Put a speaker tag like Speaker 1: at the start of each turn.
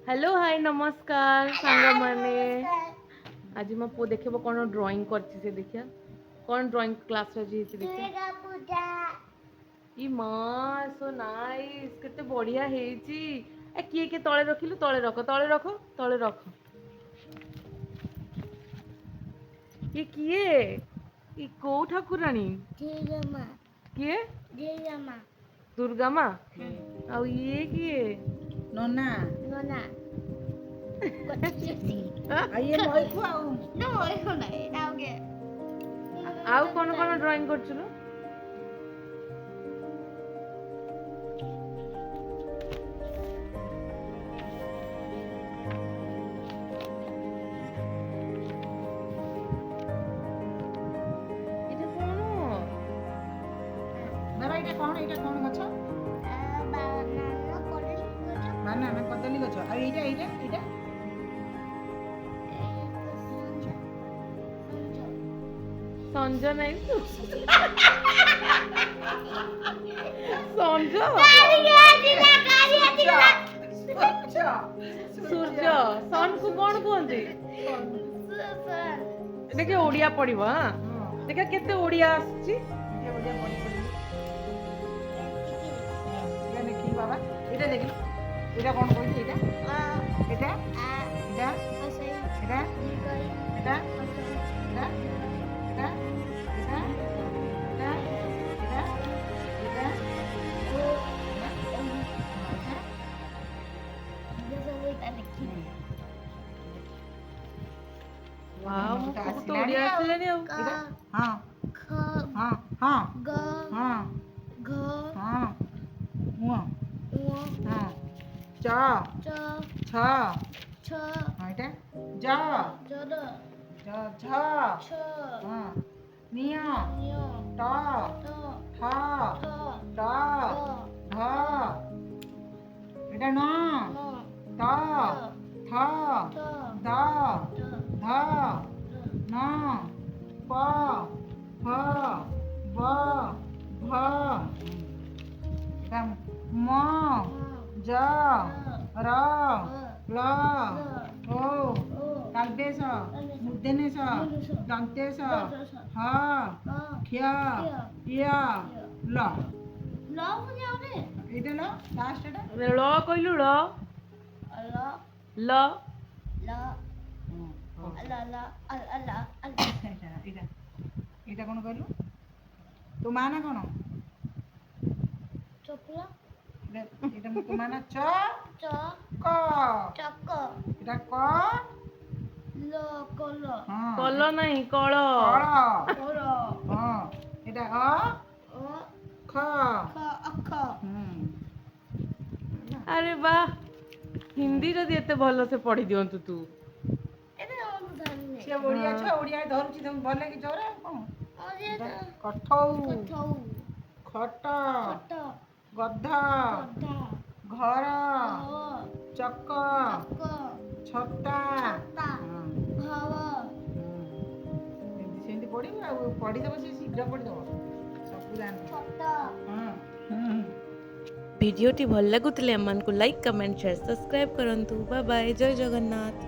Speaker 1: Hello hi नमस्कार सांग माने आज मो पु देखिबो कोन ड्राइंग करछि से देखिया कोन ड्राइंग क्लास रे जी देखिया
Speaker 2: दुर्गा पूजा
Speaker 1: ई मां सो नाइस केते बढ़िया हेची ए किए के तळे रखिलु तळे रख ये किए ई को ठाकुरानी
Speaker 2: दुर्गा माँ
Speaker 1: किए
Speaker 2: दुर्गा माँ
Speaker 1: दुर्गा मां आ ये किए
Speaker 3: नोना
Speaker 2: नोना
Speaker 3: आइए मोई को आउ
Speaker 2: नो हो नहीं आओगे
Speaker 1: आउ कोन कोन ड्राइंग करछुलो
Speaker 3: बाबा एटा कोन गछ बानाना कदली गछ आ एटा
Speaker 1: संज नहीं तू संज सूर्य सन को कौन कहते देखिए ओडिया पड़िबो हां देखा केते ओडिया आछि
Speaker 3: देखी बाबा एटा देखी एटा कोन कहली एटा
Speaker 1: वाह मु तो ओडिया आछलेनी आ
Speaker 3: हां मुआ हां च छ हां एटा ज झ हां निया ट ठ ड ढ एटा न ट थ द ध न प फ ब भ एटा म ज र ल ओ तालदेश मुदेनेश दंतेश ह क्ष य ल एटा ल लास्ट एटा
Speaker 1: ल कइलु ल ल
Speaker 3: ଏଇଟା କ'ଣ କହିଲୁ ତୋ ମା ନା କ'ଣ ଏଇଟା ତୋ ମା ନା କ ଏଇଟା କ
Speaker 1: କଲ ନାହିଁ କଳ
Speaker 3: ହଁ ଏଇଟା ଖ
Speaker 1: अरे वाह हिंदी जदि एते भल से पढ़ी दियंतु तू
Speaker 3: ସେ ଓଡ଼ିଆ ଛୁଆ ଓଡ଼ିଆ ଧରୁଛି ତମେ ଭଲ କି ଜୋରେ କ'ଣ କଠଉ ଖଟ ଗଧ ଘର ଚକ ଛତା ସେମିତି ପଢ଼ିବୁ ଆଉ ପଢ଼ିଦେବ ସେ ଶୀଘ୍ର ପଢ଼ିଦେବ ସବୁ
Speaker 1: भिडियोटी भल लगुले एमान को लाइक कमेंट शेयर सब्सक्राइब करंतु बाय बाय जय जगन्नाथ।